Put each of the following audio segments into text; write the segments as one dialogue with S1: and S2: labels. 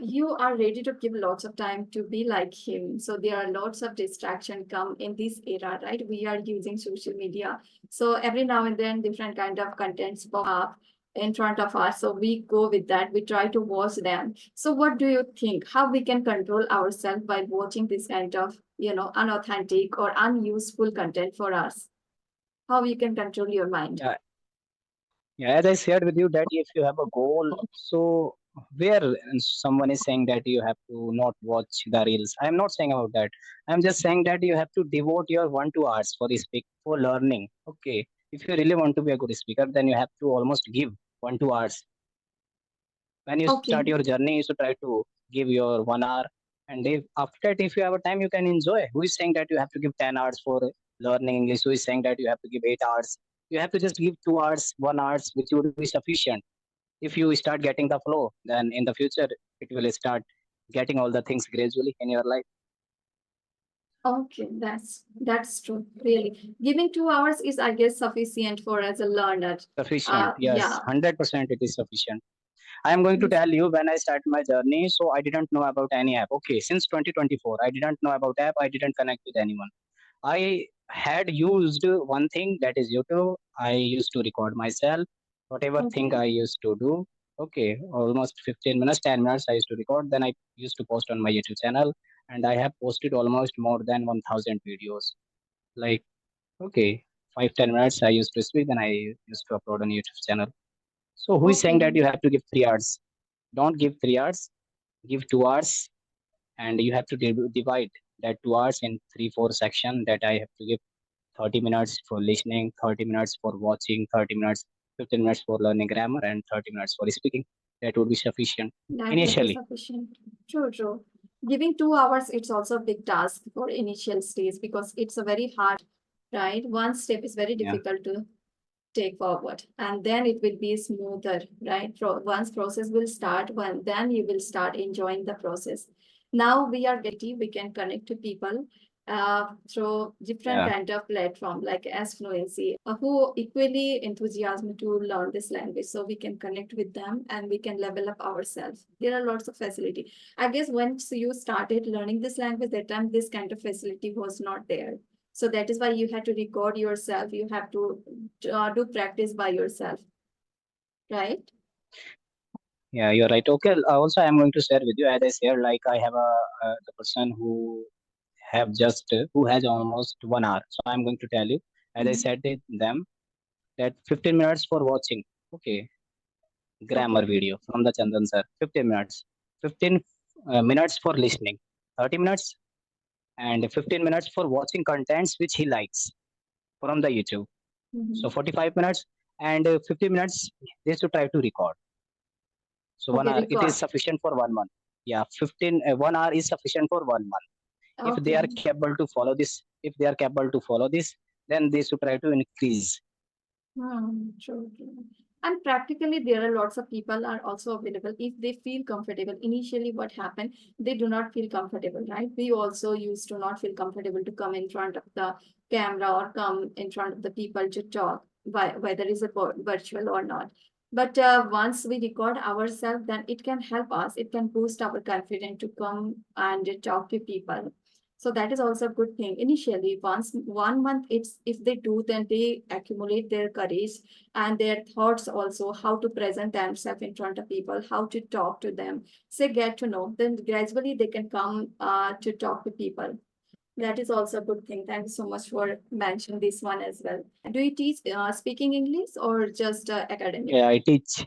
S1: you are ready to give lots of time to be like him. So there are lots of distraction come in this era, right? We are using social media. So every now and then different kind of contents pop up in front of us. So we go with that. We try to watch them. So what do you think? How we can control ourselves by watching this kind of, unauthentic or unuseful content for us? How you can control your mind?
S2: Yeah, yeah. As I shared with you that if you have a goal, so where someone is saying that you have to not watch the reels, I'm not saying about that. I'm just saying that you have to devote your 1 2 hours for speak for learning. Okay, if you really want to be a good speaker, then you have to almost give 1 2 hours. When you start
S1: Okay.
S2: your journey, you should try to give your 1 hour. And if after that, if you have a time, you can enjoy. Who is saying that you have to give 10 hours for learning English? Who is saying that you have to give 8 hours? You have to just give 2 hours, 1 hours, which would be sufficient. If you start getting the flow, then in the future it will start getting all the things gradually in your life.
S1: Okay, that's true. Really, giving 2 hours is, I guess, sufficient for as a learner.
S2: Sufficient, yes,
S1: Yeah.
S2: 100% it is sufficient. I am going to tell you when I started my journey. So I didn't know about any app. Okay, since 2024, I didn't know about app. I didn't connect with anyone. I had used one thing, that is YouTube. I used to record myself, whatever thing
S1: Okay.
S2: I used to do. Okay, almost 15 minutes, 10 minutes I used to record. Then I used to post on my YouTube channel, and I have posted almost more than 1,000 videos. Like, okay, 5 10 minutes I used to speak, then I used to upload on YouTube channel. So who is saying
S1: Okay.
S2: that you have to give 3 hours? Don't give 3 hours, give 2 hours, and you have to divide that 2 hours in 3 4 section. That I have to give 30 minutes for listening, 30 minutes for watching, 30 minutes, 15 minutes for learning grammar, and 30 minutes for speaking. That would be sufficient
S1: That would be
S2: initially.
S1: sufficient. True, true. Giving 2 hours, it's also a big task for initial stage because it's a very hard, right? One step is very
S2: Yeah.
S1: difficult to take forward, and then it will be smoother, right? Once process will start, when then you will start enjoying the process. Now we are getting, we can connect to people through different
S2: Yeah.
S1: kind of platform like as fluency who equally enthusiasm to learn this language, so we can connect with them and we can level up ourselves. There are lots of facility. I guess once you started learning this language, that time this kind of facility was not there, so that is why you had to record yourself. You have to do practice by yourself, right?
S2: Yeah, you're right. Okay. Also, I'm going to share with you. As I said, like I have a the person who have just who has almost 1 hour. So I'm going to tell you. As I
S1: Mhm.
S2: said to them, that 15 minutes for watching. Okay, grammar
S1: Okay.
S2: video from the Chandan sir. 15 minutes. 15 minutes for listening. 30 minutes and 15 minutes for watching contents which he likes from the YouTube. So
S1: Mhm.
S2: 45 minutes and 50 minutes they should try to record. So one
S1: Okay,
S2: hour it is
S1: record.
S2: sufficient for 1 month. Yeah, 15 1 hour is sufficient for 1 month. If they are
S1: Okay.
S2: capable to follow this, if they are capable to follow this, then they should try to increase.
S1: True, true. And practically, there are lots of people are also available if they feel comfortable. Initially, what happened, they do not feel comfortable, right? We also used to not feel comfortable to come in front of the camera or come in front of the people to talk, whether it's a virtual or not. But once we record ourselves, then it can help us. It can boost our confidence to come and talk to people. So that is also a good thing. Initially, once 1 month, it's if they do, then they accumulate their courage and their thoughts also, how to present themselves in front of people, how to talk to them. Say get to know. Then gradually they can come to talk to people. That is also a good thing. Thank you so much for mentioning this one as well. Do you teach speaking English or just academic?
S2: Yeah, I teach.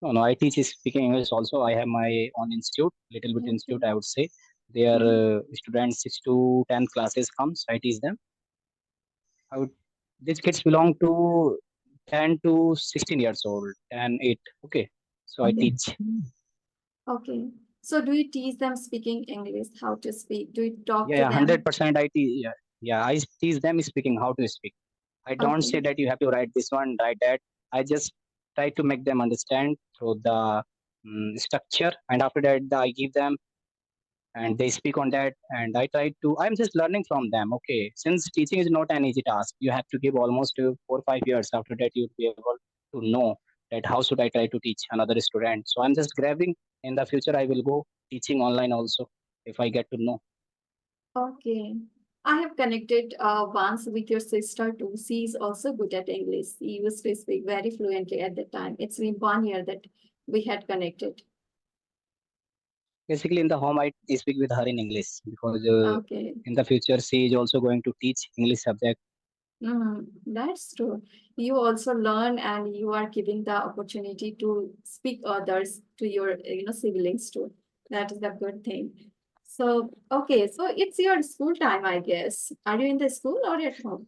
S2: No, no, I teach speaking English also. I have my own institute, little bit
S1: Okay.
S2: institute, I would say. There
S1: Mhm.
S2: students 6 to 10 classes comes. I teach them. I would, these kids belong to 10 to 16 years old and 8. Okay. So I
S1: Okay.
S2: teach.
S1: Okay. So do you teach them speaking English, how to speak? Do you talk
S2: Yeah,
S1: to
S2: yeah,
S1: them?
S2: 100% I teach. Yeah, yeah, I teach them speaking, how to speak. I don't
S1: Okay.
S2: say that you have to write this one, write that. I just try to make them understand through the structure. And after that, I give them and they speak on that. And I try to, I'm just learning from them. Okay. Since teaching is not an easy task, you have to give almost 4 or 5 years. After that, you'll be able to know that how should I try to teach another student. So I'm just grabbing. In the future, I will go teaching online also if I get to know.
S1: Okay. I have connected once with your sister too. She is also good at English. She used to speak very fluently at the time. It's been 1 year that we had connected.
S2: Basically, in the home, I speak with her in English because
S1: Okay.
S2: in the future she is also going to teach English subject.
S1: That's true. You also learn and you are giving the opportunity to speak others to your, siblings too. That is the good thing. So, okay, so it's your school time, I guess. Are you in the school or at home?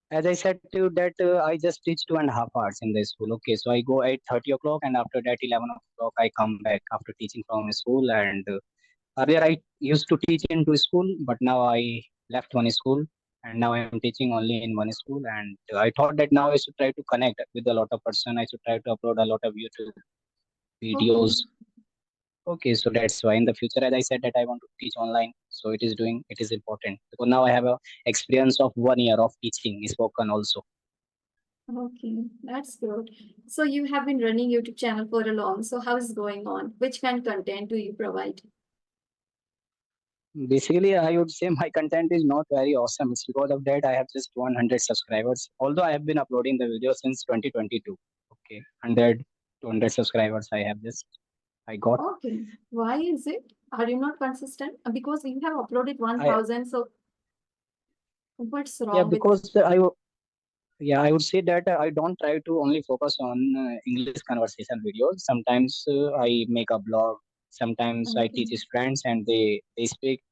S2: As I said to you that I just teach 2.5 hours in the school. Okay, so I go at 30 o'clock, and after that 11 o'clock I come back after teaching from school. And earlier I used to teach in two school, but now I left one school, and now I'm teaching only in one school. And I thought that now I should try to connect with a lot of person. I should try to upload a lot of YouTube
S1: Okay.
S2: videos. Okay, so that's why in the future, as I said, that I want to teach online. So it is important because now I have a experience of 1 year of teaching spoken also.
S1: Okay, that's good. So you have been running YouTube channel for a long. So how is going on? Which kind of content do you provide?
S2: Basically, I would say my content is not very awesome. It's because of that I have just 100 subscribers. Although I have been uploading the video since 2022. Okay, 100, 200 subscribers I have just I got.
S1: Okay, why is it? Are you not consistent? Because you have uploaded
S2: I
S1: 1,000. So what's
S2: Yeah,
S1: wrong with?
S2: because yeah, I would say that I don't try to only focus on English conversation videos. Sometimes I make a blog. Sometimes I
S1: Okay,
S2: teach students and they speak.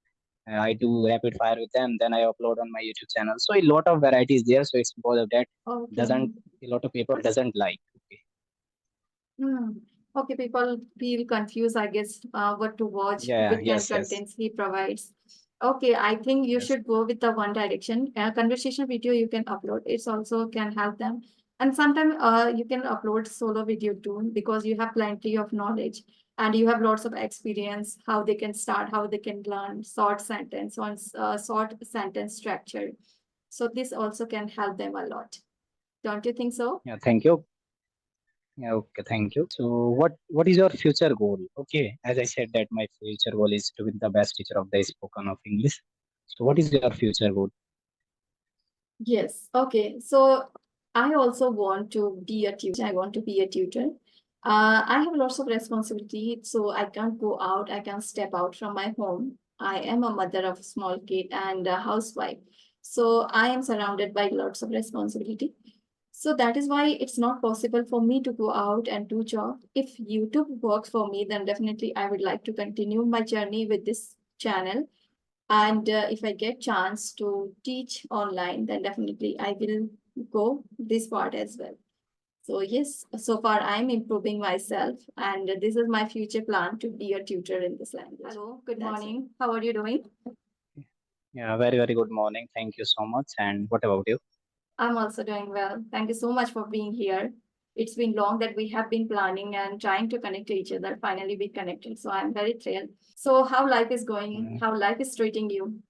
S2: I do rapid fire with them. Then I upload on my YouTube channel. So a lot of varieties there. So it's because of that
S1: okay.
S2: doesn't a lot of people doesn't like. Okay.
S1: Hmm. Okay, people feel confused, I guess, what to watch,
S2: Yeah.
S1: which kind of
S2: Yes. Yes.
S1: contents he provides. Okay, I think you
S2: Yes.
S1: should go with the one direction. Conversation video you can upload. It's also can help them. And sometimes you can upload solo video too because you have plenty of knowledge and you have lots of experience, how they can start, how they can learn short sentence structure. So this also can help them a lot. Don't you think so?
S2: Yeah. Thank you. Yeah. Okay. Thank you. So what is your future goal? Okay. As I said that my future goal is to be the best teacher of the spoken of English. So what is your future goal?
S1: Yes. Okay. So I also want to be a tutor. I want to be a tutor. I have lots of responsibility, so I can't go out. I can't step out from my home. I am a mother of a small kid and a housewife. So I am surrounded by lots of responsibility. So that is why it's not possible for me to go out and do job. If YouTube works for me, then definitely I would like to continue my journey with this channel and if I get chance to teach online, then definitely I will go this part as well. So yes, so far I'm improving myself, and this is my future plan to be a tutor in this language. Hello, good morning. How are you doing?
S2: Yeah. Very very good morning. Thank you so much. And what about you?
S1: I'm also doing well. Thank you so much for being here. It's been long that we have been planning and trying to connect to each other. Finally, we connected. So I'm very thrilled. So how life is going?
S2: Mm,
S1: How life is treating you?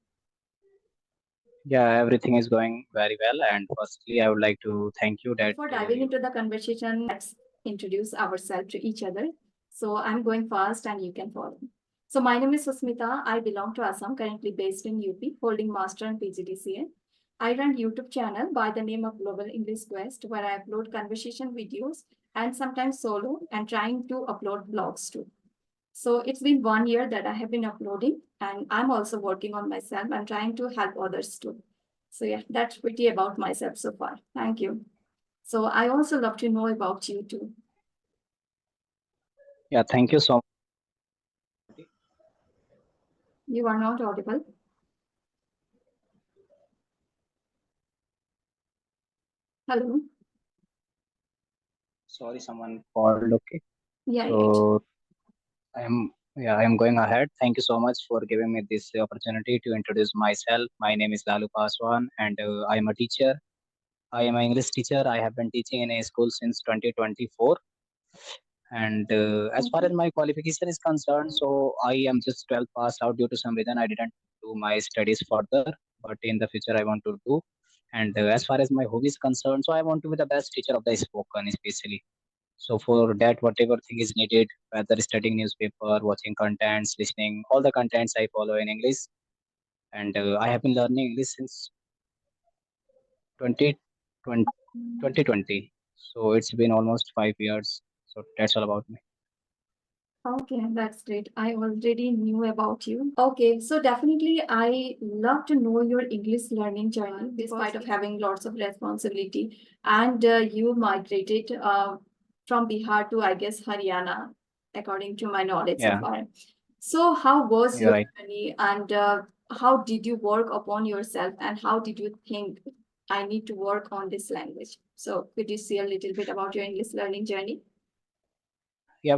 S2: Yeah, everything is going very well. And firstly, I would like to thank you that
S1: Before diving
S2: you.
S1: into the conversation, let's introduce ourselves to each other. So I'm going fast and you can follow. So my name is Susmita. I belong to Assam, currently based in UP, holding Master and PGDCA. I run YouTube channel by the name of Global English Quest, where I upload conversation videos and sometimes solo and trying to upload blogs too. So it's been 1 year that I have been uploading and I'm also working on myself and trying to help others too. So yeah, that's pretty about myself so far. Thank you. So I also love to know about you too.
S2: Yeah, thank you so much.
S1: You are not audible. Hello.
S2: Sorry, someone called. Okay,
S1: Yeah, yeah.
S2: so I am going ahead. Thank you so much for giving me this opportunity to introduce myself. My name is Lalu Paswan, and I am a teacher. I am an English teacher. I have been teaching in a school since 2024. And as far
S1: Okay.
S2: as my qualification is concerned, so I am just 12 passed out due to some reason. I didn't do my studies further, but in the future I want to do. And as far as my hobby is concerned, so I want to be the best teacher of the spoken, especially. So for that, whatever thing is needed, whether studying newspaper, watching contents, listening, all the contents I follow in English. And I have been learning English since 2020, 2020. So it's been almost 5 years. So that's all about me.
S1: Okay, that's great. I already knew about you. Okay, so definitely I love to know your English learning journey despite of having lots of responsibility. And you migrated from Bihar to, I guess, Haryana, according to my knowledge so
S2: Yeah,
S1: far. So how was
S2: you're
S1: your
S2: right.
S1: journey and how did you work upon yourself and how did you think I need to work on this language? So could you say a little bit about your English learning journey?
S2: Yeah,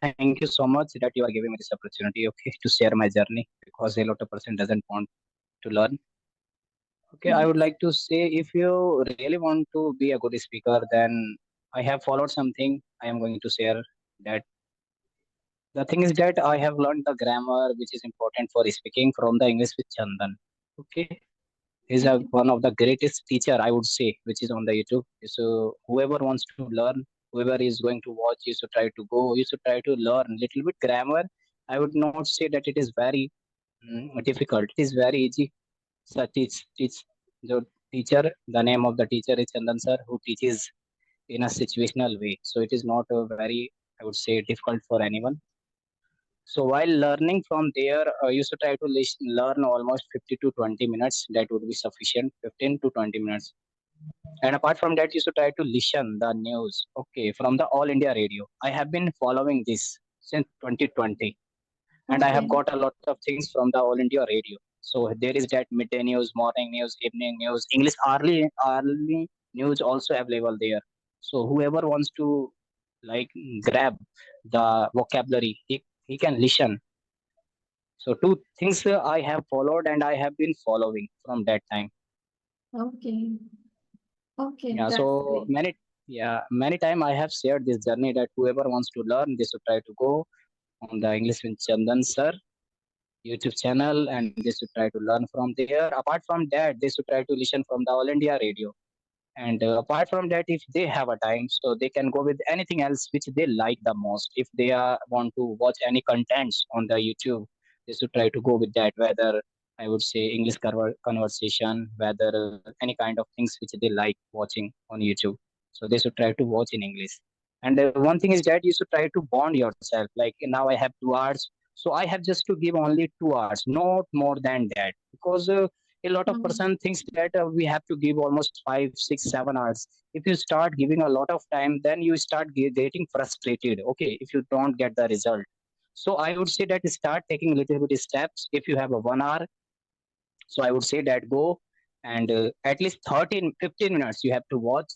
S2: thank you so much that you are giving me this opportunity, okay, to share my journey because a lot of person doesn't want to learn. Okay, I would
S1: Yes.
S2: like to say if you really want to be a good speaker, then I have followed something I am going to share that the thing is that I have learned the grammar which is important for speaking from the English with Chandan. Okay, he's
S1: Okay.
S2: one of the greatest teacher I would say, which is on the YouTube. So whoever wants to learn, whoever is going to watch, you should try to go. You should try to learn little bit grammar. I would not say that it is very difficult. It is very easy. So teach the teacher. The name of the teacher is Chandan sir, who teaches in a situational way. So it is not a very, I would say, difficult for anyone. So while learning from there, you should try to learn almost 50 to 20 minutes. That would be sufficient, 15 to 20 minutes. And apart from that, you should try to listen the news. Okay, from the All India Radio. I have been following this since 2020, and I have
S1: Okay.
S2: got a lot of things from the All India Radio. So there is that midday news, morning news, evening news, English early news also available there. So whoever wants to like grab the vocabulary, he can listen. So two things I have followed and I have been following from that time.
S1: Okay. Okay,
S2: Yeah,
S1: that's
S2: so
S1: great.
S2: many time I have shared this journey that whoever wants to learn, they should try to go on the English with Chandan sir YouTube channel and they should try to learn from there. Apart from that, they should try to listen from the All India Radio. And apart from that, if they have a time, so they can go with anything else which they like the most. If they want to watch any contents on the YouTube, they should try to go with that. Whether I would say English conversation, whether any kind of things which they like watching on YouTube. So they should try to watch in English. And one thing is that you should try to bond yourself. Like now I have 2 hours, so I have just to give only 2 hours, not more than that, because a lot of
S1: Mhm.
S2: person thinks that we have to give almost 5 6 7 hours. If you start giving a lot of time, then you start getting frustrated, okay, if you don't get the result. So I would say that start taking little bit steps. If you have a 1 hour, so I would say that go and at least 13 15 minutes you have to watch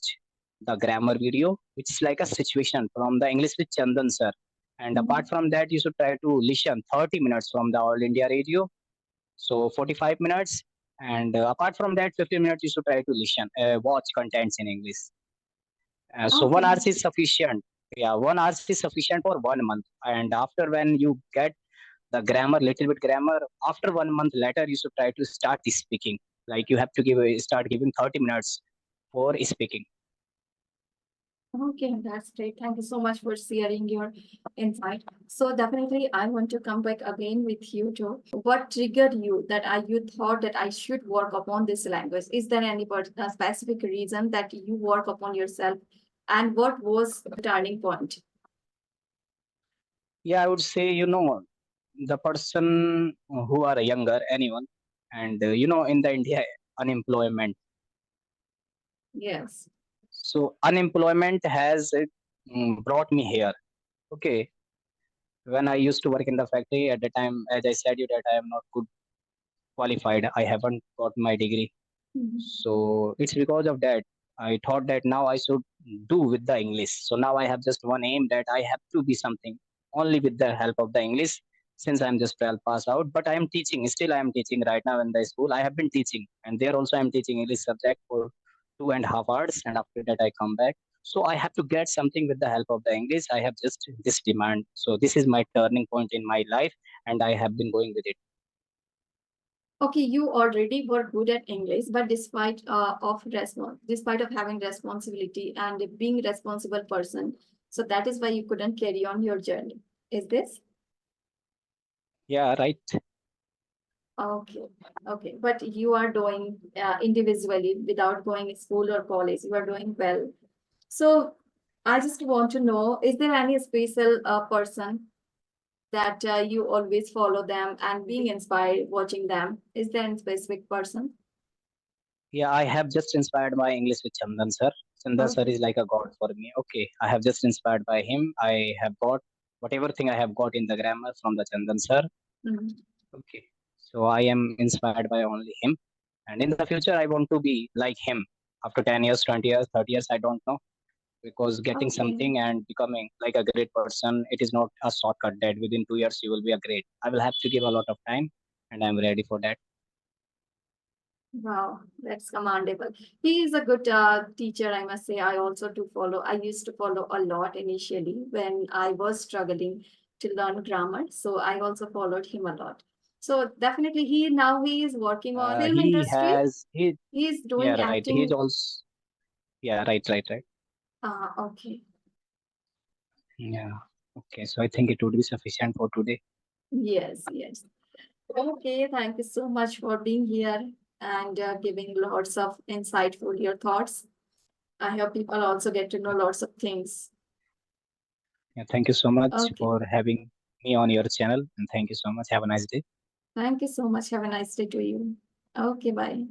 S2: the grammar video, which is like a situation from the English with Chandan sir. And apart
S1: Mhm.
S2: from that, you should try to listen 30 minutes from the All India Radio, so 45 minutes. And apart from that, 15 minutes you should try to listen, watch contents in English. So one
S1: Okay.
S2: hour is sufficient. Yeah, 1 hour is sufficient for 1 month. And after when you get the grammar, little bit grammar, after 1 month later, you should try to start speaking. Like you have to start giving 30 minutes for speaking.
S1: Okay, that's great. Thank you so much for sharing your insight. So definitely I want to come back again with you, Joe. What triggered you that you thought that I should work upon this language? Is there any specific reason that you work upon yourself? And what was the turning point?
S2: Yeah, I would say, the person who are younger, anyone, and in the India, unemployment.
S1: Yes.
S2: So unemployment has brought me here. Okay, when I used to work in the factory at the time, as I said you that I am not good qualified. I haven't got my degree.
S1: Mhm.
S2: So it's because of that. I thought that now I should do with the English. So now I have just one aim that I have to be something only with the help of the English since I'm just 12 pass out. But I am teaching. Still, I am teaching right now in the school. I have been teaching. And there also I'm teaching English subject for 2.5 hours. And after that, I come back. So I have to get something with the help of the English. I have just this demand. So this is my turning point in my life. And I have been going with it.
S1: Okay, you already were good at English, but despite of having responsibility and being responsible person, So that is why you couldn't carry on your journey. Is this?
S2: Yeah, right.
S1: Okay, okay. But you are doing individually without going to school or college. You are doing well. So I just want to know, is there any special person that you always follow them and being inspired watching them? Is there any specific person?
S2: Yeah, I have just inspired by English with Chandan sir. Chandan sir
S1: Okay.
S2: is like a god for me. Okay, I have just inspired by him. I have got whatever thing I have got in the grammar from the Chandan sir.
S1: Mhm.
S2: Okay, so I am inspired by only him. And in the future, I want to be like him. After 10 years, 20 years, 30 years, I don't know. Because getting
S1: Okay.
S2: something and becoming like a great person, it is not a shortcut that within 2 years you will be a great. I will have to give a lot of time, and I'm ready for that.
S1: Wow, that's commendable. He is a good teacher, I must say. I also do follow. I used to follow a lot initially when I was struggling to learn grammar. So I also followed him a lot. So definitely he is working on film
S2: He
S1: industry.
S2: has he
S1: He is
S2: Yeah,
S1: doing
S2: right. He's
S1: acting.
S2: also yeah, right.
S1: Okay.
S2: Yeah. Okay, so I think it would be sufficient for today.
S1: Yes, yes. Okay, thank you so much for being here and giving lots of insightful your thoughts. I hope people also get to know lots of things.
S2: Yeah, thank you so much
S1: Okay.
S2: for having me on your channel, and thank you so much. Have a nice day.
S1: Thank you so much. Have a nice day to you. Okay, bye.